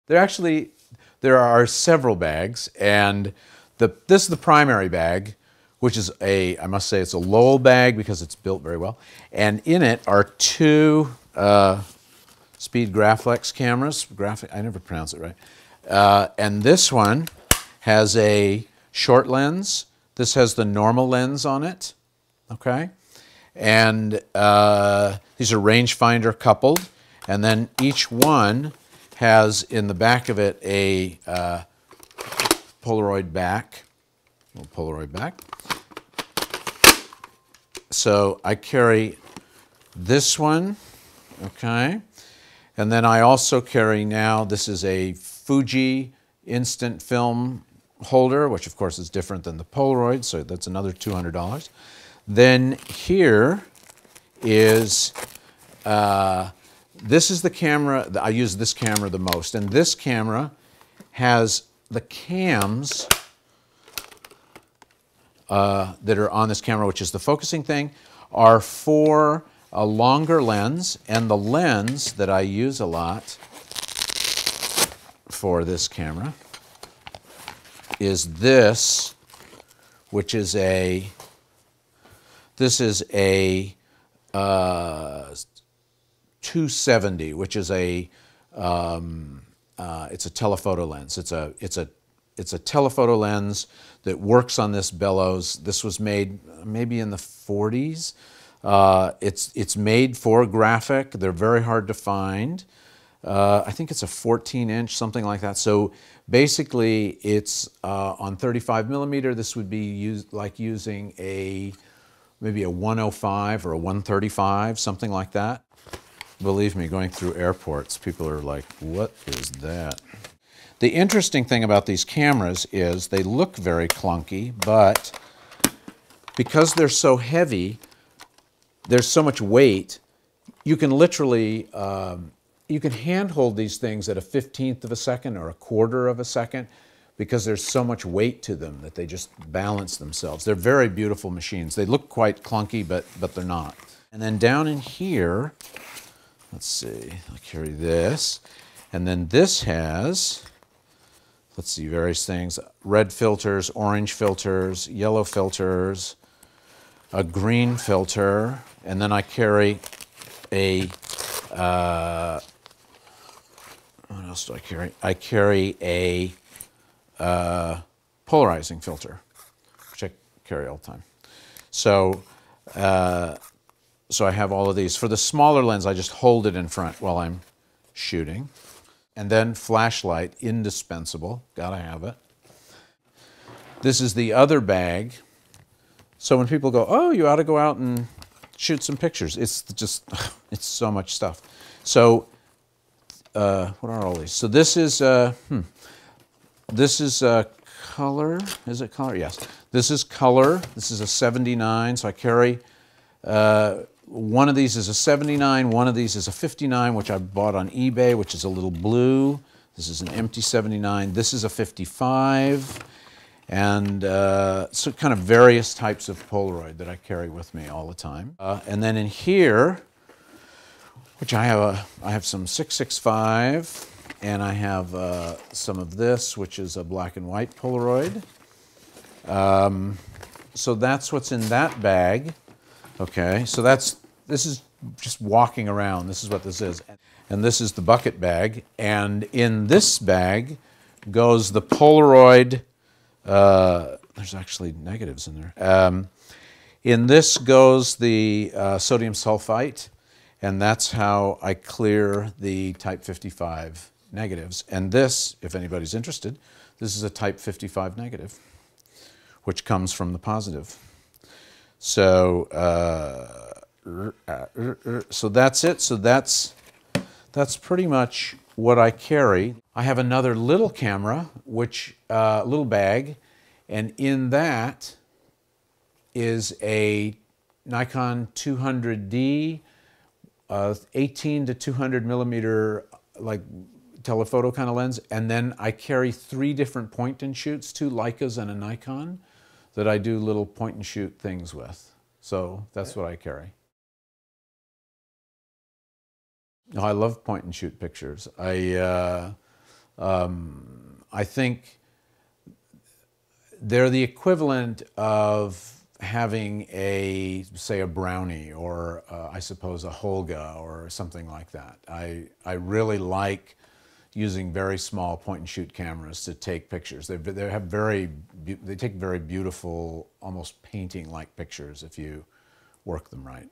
There are several bags, and this is the primary bag, which is I must say it's a Lowell bag because it's built very well. And in it are two Speed Graflex cameras. I never pronounce it right. And this one has a short lens. This has the normal lens on it, okay? And these are rangefinder coupled. And then each one has in the back of it a Polaroid back, So I carry this one, okay? And then I also carry now, this is a Fuji instant film holder, which of course is different than the Polaroid, so that's another $200. Then here is, this is the camera, I use this camera the most, and this camera has the cams that are on this camera, which is the focusing thing, are for a longer lens, and the lens that I use a lot for this camera is this, which is a, 270, which is a, it's a telephoto lens. It's a telephoto lens that works on this bellows. This was made maybe in the 40s. It's made for graphic. They're very hard to find. I think it's a 14-inch, something like that. So basically, it's on 35 millimeter. This would be like using maybe a 105 or a 135, something like that. Believe me, going through airports, people are like, what is that? The interesting thing about these cameras is they look very clunky, but because they're so heavy, there's so much weight, you can literally, you can handhold these things at a 1/15 of a second or a 1/4 of a second because there's so much weight to them that they just balance themselves. They're very beautiful machines. They look quite clunky, but they're not. And then down in here, let's see, I'll carry this. And then this has, let's see, various things. Red filters, orange filters, yellow filters, a green filter, and then I carry a, what else do I carry? I carry a polarizing filter, which I carry all the time. So, so I have all of these. For the smaller lens, I just hold it in front while I'm shooting. And then flashlight, indispensable, gotta have it. This is the other bag. So when people go, oh, you ought to go out and shoot some pictures, it's just, it's so much stuff. So what are all these? So this is color, is it color? Yes. This is color, this is a 79, so I carry, one of these is a 79, one of these is a 59, which I bought on eBay, which is a little blue. This is an empty 79. This is a 55. And so kind of various types of Polaroid that I carry with me all the time. And then in here, which I have some 665, and I have some of this, which is a black and white Polaroid. So that's what's in that bag. Okay, so this is just walking around. This is what this is. And this is the bucket bag. And in this bag goes the Polaroid. There's actually negatives in there. In this goes the sodium sulfite, and that's how I clear the Type 55 negatives. And this, if anybody's interested, this is a Type 55 negative, which comes from the positive. So, so that's it. So that's pretty much what I carry. I have another little camera, which little bag, and in that is a Nikon 200D, 18 to 200 millimeter, like telephoto kind of lens, and then I carry 3 different point and shoots, 2 Leicas and a Nikon, that I do little point and shoot things with. So that's what I carry. No, I love point and shoot pictures. I I think they're the equivalent of having say a Brownie or I suppose a Holga or something like that. I really like using very small point-and-shoot cameras to take pictures. They take very beautiful, almost painting-like pictures if you work them right.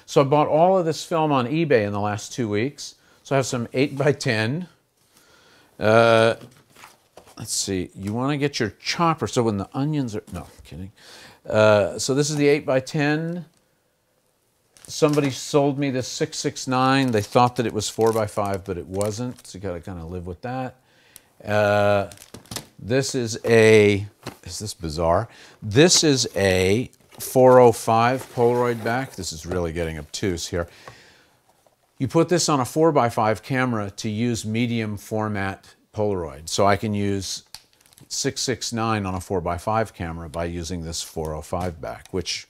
So I bought all of this film on eBay in the last 2 weeks. So I have some 8x10. Let's see, you want to get your chopper so when the onions are, no, kidding. So this is the 8x10. Somebody sold me this 669. They thought that it was 4x5, but it wasn't. So you got to kind of live with that. This is this bizarre? This is a 405 Polaroid back. This is really getting obtuse here. You put this on a 4x5 camera to use medium format Polaroid. So I can use 669 on a 4x5 camera by using this 405 back, which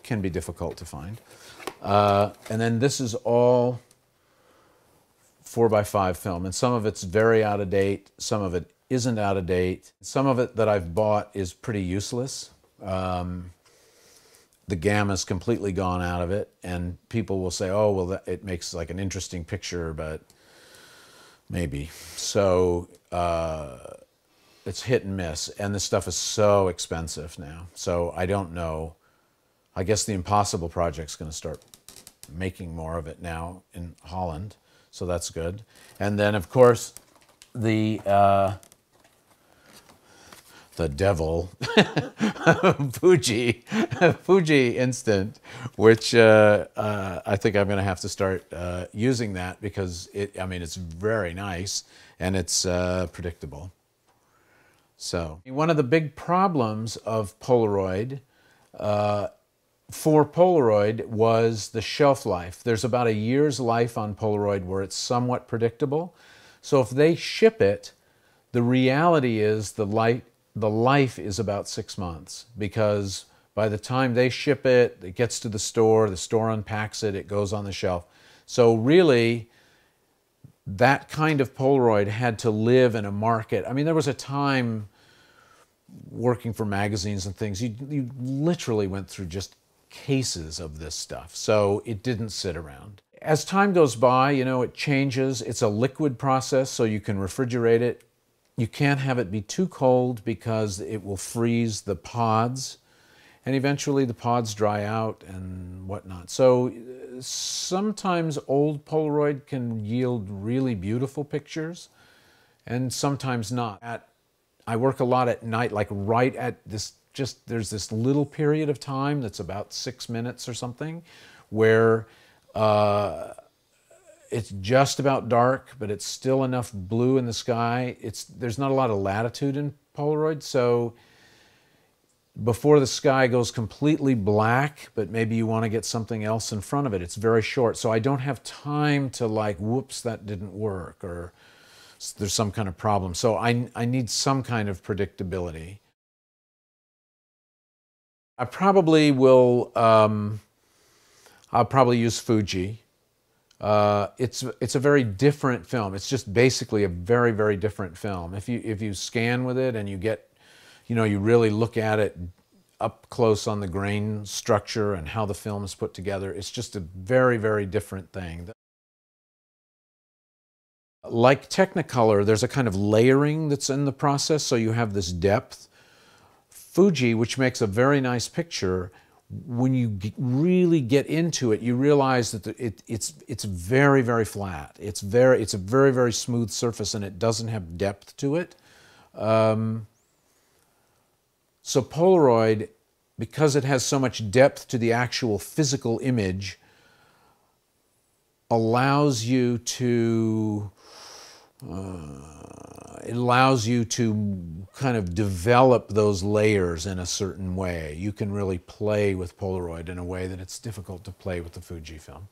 can be difficult to find. And then this is all 4x5 film, and some of it's very out of date, some of it isn't out of date. Some of it that I've bought is pretty useless. The gamma's completely gone out of it, and people will say, oh, well, it makes like an interesting picture, but maybe. So it's hit and miss, and this stuff is so expensive now. So I don't know. I guess the Impossible Project's going to start making more of it now in Holland, so that's good. And then, of course, the devil, Fuji Instant, which I think I'm going to have to start using that because it's very nice and it's predictable. So one of the big problems of Polaroid for Polaroid was the shelf life. There's about a year's life on Polaroid where it's somewhat predictable. So if they ship it, the reality is the life is about 6 months, because by the time they ship it, it gets to the store unpacks it, it goes on the shelf. So really, that kind of Polaroid had to live in a market. I mean, there was a time working for magazines and things, you literally went through just cases of this stuff. So it didn't sit around. As time goes by, it changes. It's a liquid process, so you can refrigerate it. You can't have it be too cold because it will freeze the pods, and eventually the pods dry out and whatnot. So sometimes old Polaroid can yield really beautiful pictures, and sometimes not. I work a lot at night, like right at this, there's this little period of time that's about 6 minutes or something, where it's just about dark, but it's still enough blue in the sky. There's not a lot of latitude in Polaroid, so before the sky goes completely black, but maybe you want to get something else in front of it, it's very short. So I don't have time to like, whoops, that didn't work, or there's some kind of problem. So I need some kind of predictability. I probably will, I'll probably use Fuji. It's a very different film. It's just basically a very, very different film. If you scan with it and you get, you really look at it up close on the grain structure and how the film is put together, it's just a very, very different thing. Like Technicolor, there's a kind of layering that's in the process, so you have this depth. Fuji, which makes a very nice picture, when you really get into it, you realize that it's very, very flat. It's a very, very smooth surface, and it doesn't have depth to it. So Polaroid, because it has so much depth to the actual physical image, allows you to kind of develop those layers in a certain way. You can really play with Polaroid in a way that it's difficult to play with the Fuji film.